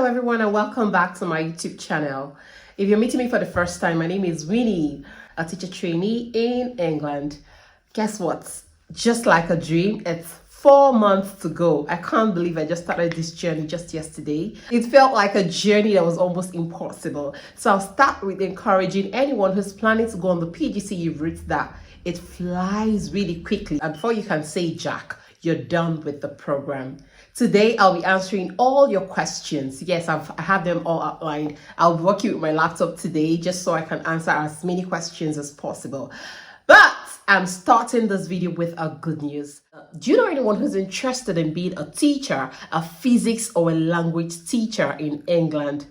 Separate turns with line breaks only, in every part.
Hello everyone and welcome back to my YouTube channel. If you're meeting me for the first time, my name is Winnie, a teacher trainee in England. Guess what? Just like a dream, it's 4 months to go. I can't believe I just started this journey just yesterday. It felt like a journey that was almost impossible. So I'll start with encouraging anyone who's planning to go on the PGCE route that it flies really quickly. And before you can say Jack, you're done with the program. Today, I'll be answering all your questions. Yes, I have them all outlined. I'll be working with my laptop today just so I can answer as many questions as possible. But I'm starting this video with a good news. Do you know anyone who's interested in being a teacher, a physics or a language teacher in England?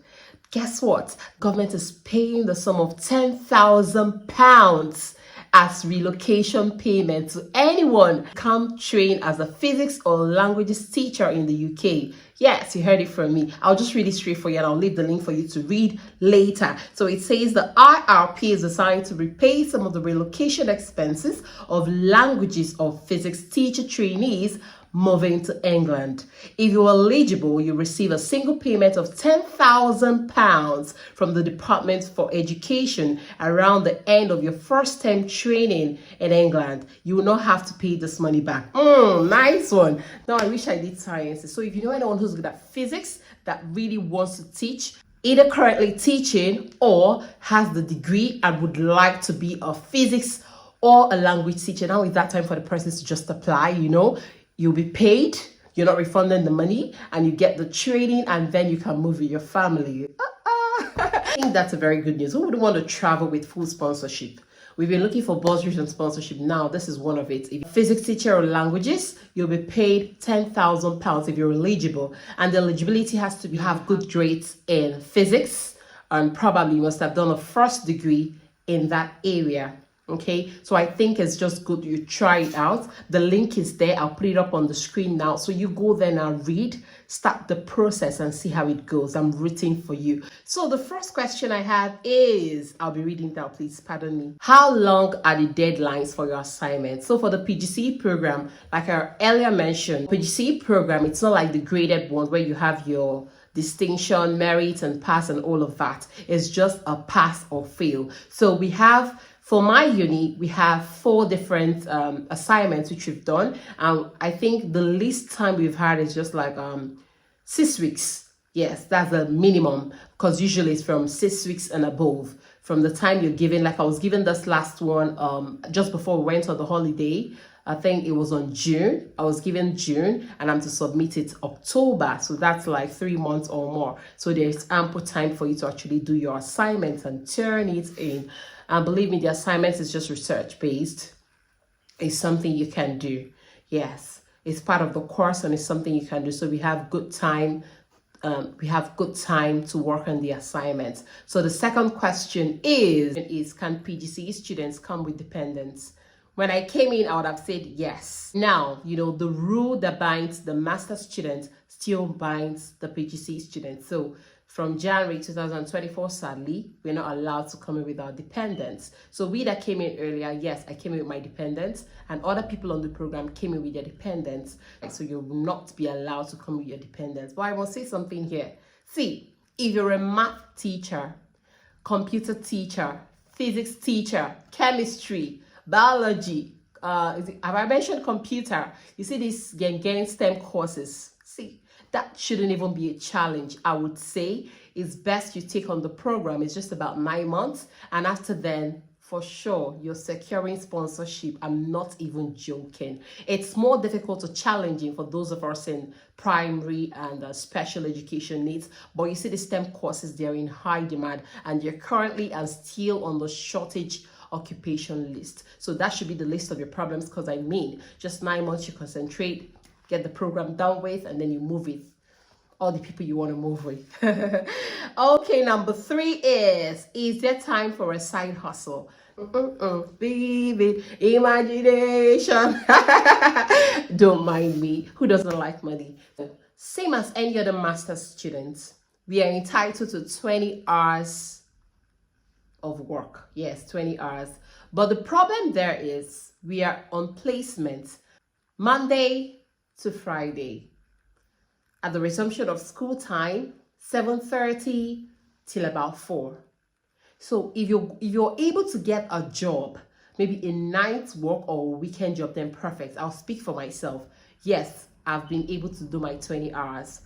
Guess what? Government is paying the sum of £10,000 as relocation payment to anyone come train as a physics or languages teacher in the UK. Yes, you heard it from me. I'll just read it straight for you and I'll leave the link for you to read later. So it says the IRP is assigned to repay some of the relocation expenses of languages or physics teacher trainees moving to England. If you're eligible, you receive a single payment of £10,000 from the Department for Education around the end of your first term training in England. You will not have to pay this money back. Nice one. Now I wish I did sciences. So if you know anyone who's good at physics that really wants to teach, either currently teaching or has the degree and would like to be a physics or a language teacher, now is that time for the person to just apply. You'll be paid, you're not refunding the money, and you get the training, and then you can move with your family. I think that's a very good news. Who would want to travel with full sponsorship? We've been looking for bursaries and sponsorship. Now, this is one of it. If you're a physics teacher or languages, you'll be paid £10,000 if you're eligible. And the eligibility has to be have good grades in physics, and probably you must have done a first degree in that area. Okay, so I think it's just good you try it out. The link is there. I'll put it up on the screen now. So you go there and read, start the process and see how it goes. I'm rooting for you. So the first question I have is, I'll be reading down, please pardon me. How long are the deadlines for your assignment? So for the PGCE program, like I earlier mentioned, PGCE program, it's not like the graded one where you have your distinction, merit and pass and all of that. It's just a pass or fail. So we have, for my uni, we have 4 different assignments which we've done. I think the least time we've had is just like 6 weeks. Yes, that's the minimum, because usually it's from 6 weeks and above. From the time you're given, like I was given this last one just before we went on the holiday. I think it was on June. I was given June and I'm to submit it October. So that's like 3 months or more. So there's ample time for you to actually do your assignments and turn it in. And believe me, the assignment is just research based. It's something you can do. Yes, it's part of the course and it's something you can do. So we have good time. To work on the assignments. So the second question is can PGCE students come with dependents? When I came in, I would have said yes. Now, the rule that binds the master student still binds the PGCE student. So from January 2024, sadly, we're not allowed to come in with our dependents. So we that came in earlier, yes, I came in with my dependents, and other people on the program came in with their dependents. So you will not be allowed to come with your dependents. But I will say something here. See, if you're a math teacher, computer teacher, physics teacher, chemistry, biology, have I mentioned computer? You see these getting STEM courses. See, that shouldn't even be a challenge. I would say it's best you take on the program. It's just about 9 months. And after then, for sure, you're securing sponsorship. I'm not even joking. It's more difficult or challenging for those of us in primary and special education needs. But you see the STEM courses, they're in high demand. And you're currently and still on the shortage occupation list. So that should be the list of your problems, because just 9 months you concentrate, get the program done with, and then you move with all the people you want to move with. Okay, number 3 is there time for a side hustle? Baby, imagination. Don't mind me. Who doesn't like money? Same as any other master's students, we are entitled to 20 hours of work. Yes, 20 hours. But the problem there is we are on placement Monday to Friday. At the resumption of school time, 7:30 till about 4. So if you're able to get a job, maybe a night work or a weekend job, then perfect. I'll speak for myself. Yes, I've been able to do my 20 hours.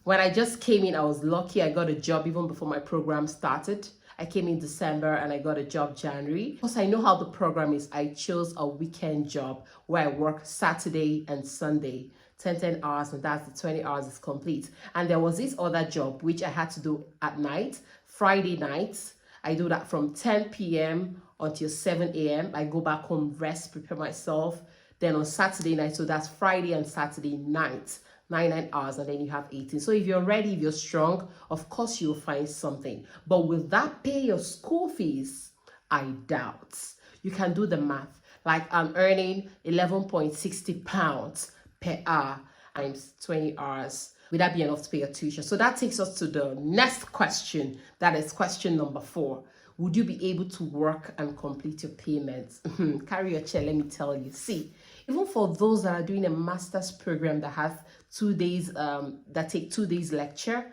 When I just came in, I was lucky. I got a job even before my program started. I came in December and I got a job January. Because I know how the program is, I chose a weekend job where I work Saturday and Sunday. 10 hours, and that's the 20 hours is complete. And there was this other job which I had to do at night, Friday nights. I do that from 10 p.m. until 7 a.m. I go back home, rest, prepare myself. Then on Saturday night, so that's Friday and Saturday night, 9 hours, and then you have 18. So if you're ready, if you're strong, of course you'll find something. But will that pay your school fees? I doubt. You can do the math. Like I'm earning £11.60 per hour times 20 hours. Would that be enough to pay your tuition? So that takes us to the next question. That is question number 4. Would you be able to work and complete your payments? Carry your chair, let me tell you. See, even for those that are doing a master's program that has 2 days, that take 2 days lecture,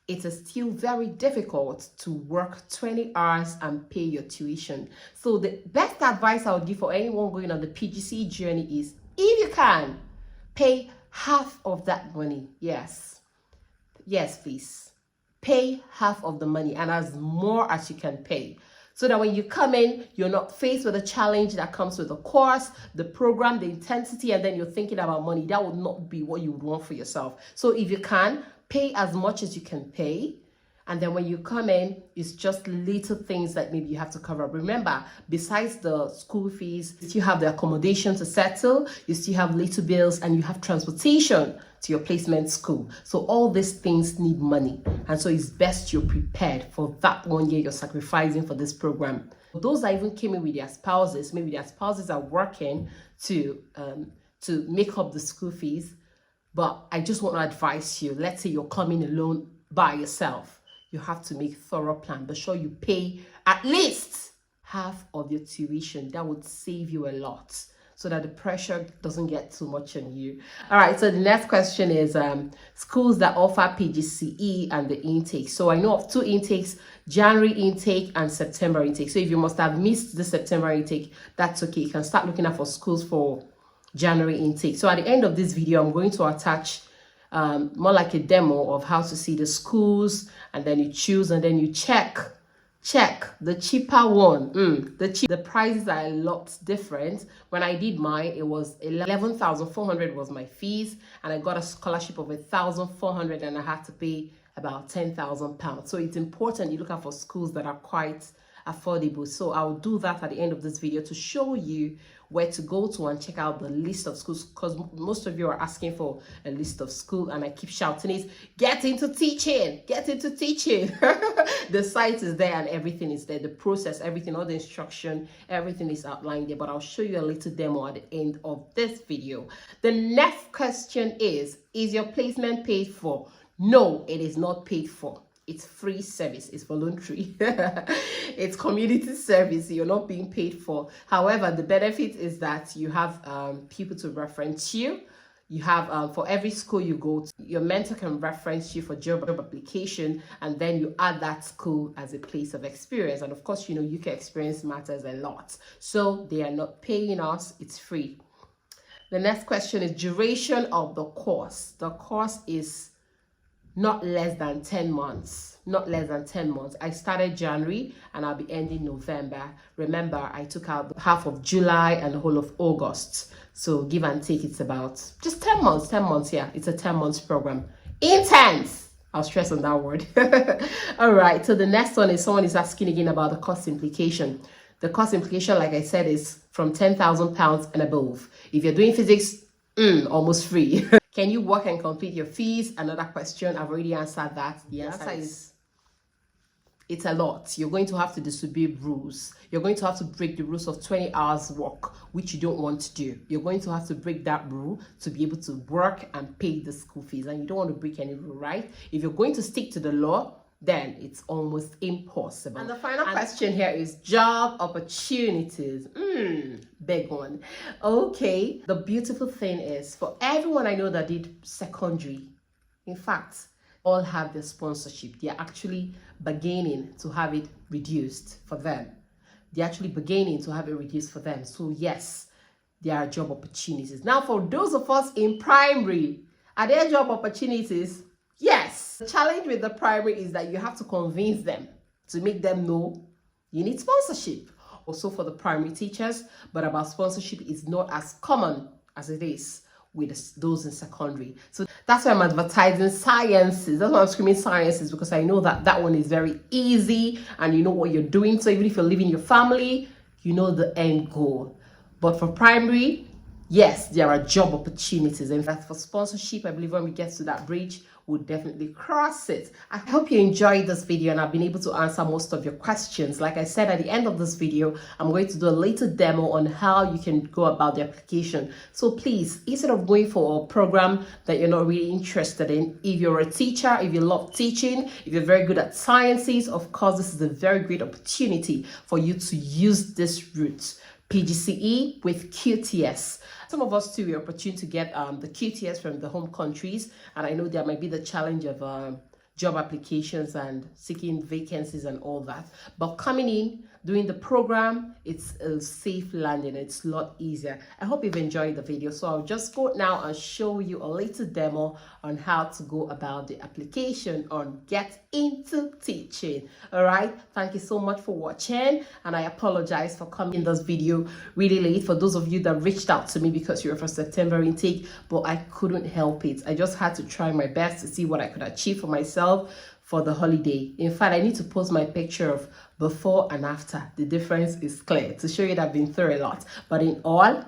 it is still very difficult to work 20 hours and pay your tuition. So the best advice I would give for anyone going on the PGCE journey is, if you can, pay half of that money. Yes, please. Pay half of the money and as more as you can pay. So that when you come in, you're not faced with a challenge that comes with the course, the program, the intensity, and then you're thinking about money. That would not be what you would want for yourself. So if you can, pay as much as you can pay. And then when you come in, it's just little things that maybe you have to cover up. Remember, besides the school fees, you have the accommodation to settle, you still have little bills, and you have transportation to your placement school. So all these things need money. And so it's best you're prepared for that 1 year you're sacrificing for this program. Those that even came in with their spouses, maybe their spouses are working to make up the school fees. But I just want to advise you, let's say you're coming alone by yourself. You have to make thorough plan. Be sure you pay at least half of your tuition. That would save you a lot so that the pressure doesn't get too much on you. All right, so the next question is schools that offer PGCE and the intake. So I know of 2 intakes, January intake and September intake. So if you must have missed the September intake, that's okay. You can start looking out for schools for January intake. So at the end of this video, I'm going to attach more like a demo of how to see the schools, and then you choose and then you check the cheaper one. The prices are a lot different. When I did mine, it was 11,400 was my fees, and I got a scholarship of 1,400, and I had to pay about £10,000. So it's important you look out for schools that are quite affordable. So I'll do that at the end of this video to show you where to go to and check out the list of schools, because most of you are asking for a list of school, and I keep shouting is get into teaching. The site is there and everything is there, the process, everything, all the instruction, everything is outlined there. But I'll show you a little demo at the end of this video. The next question is your placement paid for? No, it is not paid for. It's free service. It's voluntary. It's community service. You're not being paid for. However, the benefit is that you have people to reference you. You have, for every school you go to, your mentor can reference you for job application, and then you add that school as a place of experience. And of course, you know, UK experience matters a lot. So they are not paying us. It's free. The next question is duration of the course. The course is not less than 10 months. Not less than 10 months. I started January and I'll be ending November. Remember, I took out half of July and the whole of August. So give and take, it's about just 10 months. 10 months, yeah. It's a 10 months program. Intense! I'll stress on that word. All right, so the next one is someone is asking again about the cost implication. The cost implication, like I said, is from £10,000 and above. If you're doing physics, almost free. Can you work and complete your fees? Another question. I've already answered that. The answer is it's a lot. You're going to have to disobey rules. You're going to have to break the rules of 20 hours work, which you don't want to do. You're going to have to break that rule to be able to work and pay the school fees. And you don't want to break any rule, right? If you're going to stick to the law, then it's almost impossible. And the final question here is job opportunities. Big one. Okay, the beautiful thing is for everyone I know that did secondary, in fact, all have their sponsorship. They're actually beginning to have it reduced for them. So yes, there are job opportunities. Now, for those of us in primary, are there job opportunities? Yes. The challenge with the primary is that you have to convince them to make them know you need sponsorship. Also for the primary teachers, but about sponsorship is not as common as it is with those in secondary. So that's why I'm advertising sciences. That's why I'm screaming sciences, because I know that that one is very easy and you know what you're doing. So even if you're leaving your family, you know the end goal. But for primary, yes, there are job opportunities. In fact, for sponsorship, I believe when we get to that bridge, we'll definitely cross it. I hope you enjoyed this video and I've been able to answer most of your questions. Like I said, at the end of this video, I'm going to do a little demo on how you can go about the application. So please, instead of going for a program that you're not really interested in, if you're a teacher, if you love teaching, if you're very good at sciences, of course, this is a very great opportunity for you to use this route. PGCE with QTS. Some of us too, we're opportune to get the QTS from the home countries, and I know there might be the challenge of job applications and seeking vacancies and all that. But coming in, doing the program, it's a safe landing. It's a lot easier. I hope you've enjoyed the video. So I'll just go now and show you a little demo on how to go about the application on Get Into Teaching. All right. Thank you so much for watching. And I apologize for coming in this video really late for those of you that reached out to me because you're for September intake, but I couldn't help it. I just had to try my best to see what I could achieve for myself for the holiday. In fact, I need to post my picture of before and after. The difference is clear to show you that I've been through a lot. But in all,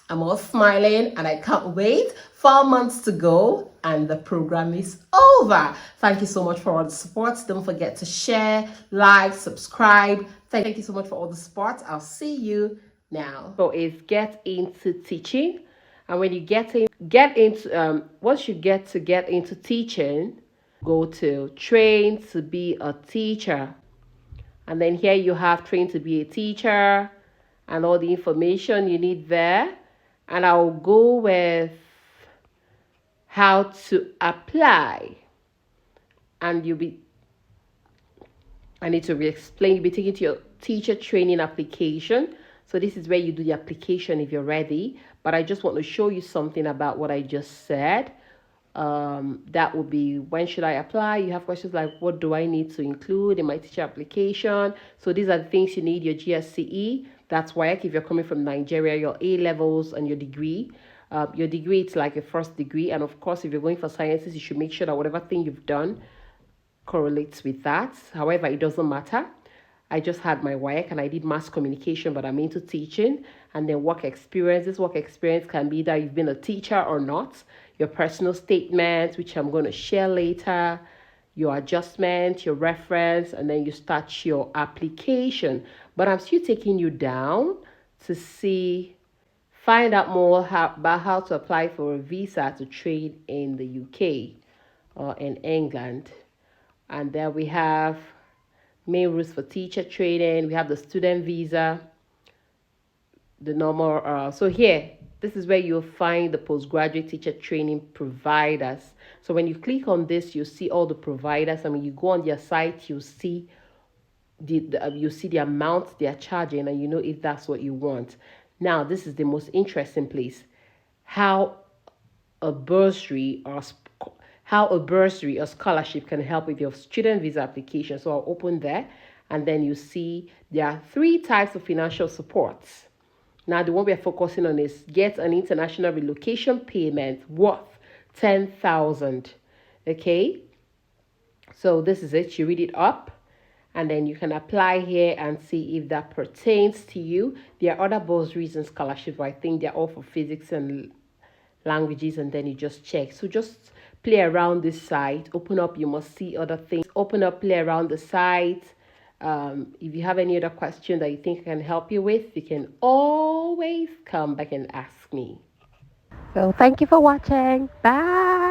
I'm all smiling and I can't wait. 4 months to go and the program is over. Thank you so much for all the support. Don't forget to share, like, subscribe. Thank you so much for all the support. I'll see you now. So it's Get Into Teaching. And when you once you get into teaching, go to train to be a teacher, and then here you have train to be a teacher and all the information you need there. And I'll go with how to apply, and I need to re-explain. You'll be taking to your teacher training application. So this is where you do the application if you're ready, but I just want to show you something about what I just said. That would be, when should I apply? You have questions like, what do I need to include in my teacher application? So these are the things you need: your GCSE, that's why if you're coming from Nigeria, your A levels and your degree. Your degree, it's like your first degree. And of course, if you're going for sciences, you should make sure that whatever thing you've done correlates with that. However, it doesn't matter. I just had my WAEC and I did mass communication, but I'm into teaching. And then work experience. This work experience can be that you've been a teacher or not. Your personal statement, which I'm going to share later. Your adjustment, your reference, and then you start your application. But I'm still taking you down to find out more about how to apply for a visa to train in the UK or in England. And then we have main rules for teacher training. We have the student visa, the normal. So here, this is where you'll find the postgraduate teacher training providers. So when you click on this, you'll see all the providers. And when you go on their site, you'll see the amount they are charging, and you know if that's what you want. Now, this is the most interesting place: how a bursary or scholarship can help with your student visa application. So I'll open there, and then you see there are 3 types of financial supports. Now, the one we are focusing on is get an international relocation payment worth 10,000. Okay, so this is it. You read it up, and then you can apply here and see if that pertains to you. There are other bursaries and scholarships, but I think they're all for physics and languages, and then you just check. So just play around this site. Open up, you must see other things. Open up, play around the site. If you have any other question that you think I can help you with, you can always come back and ask me. So thank you for watching. Bye.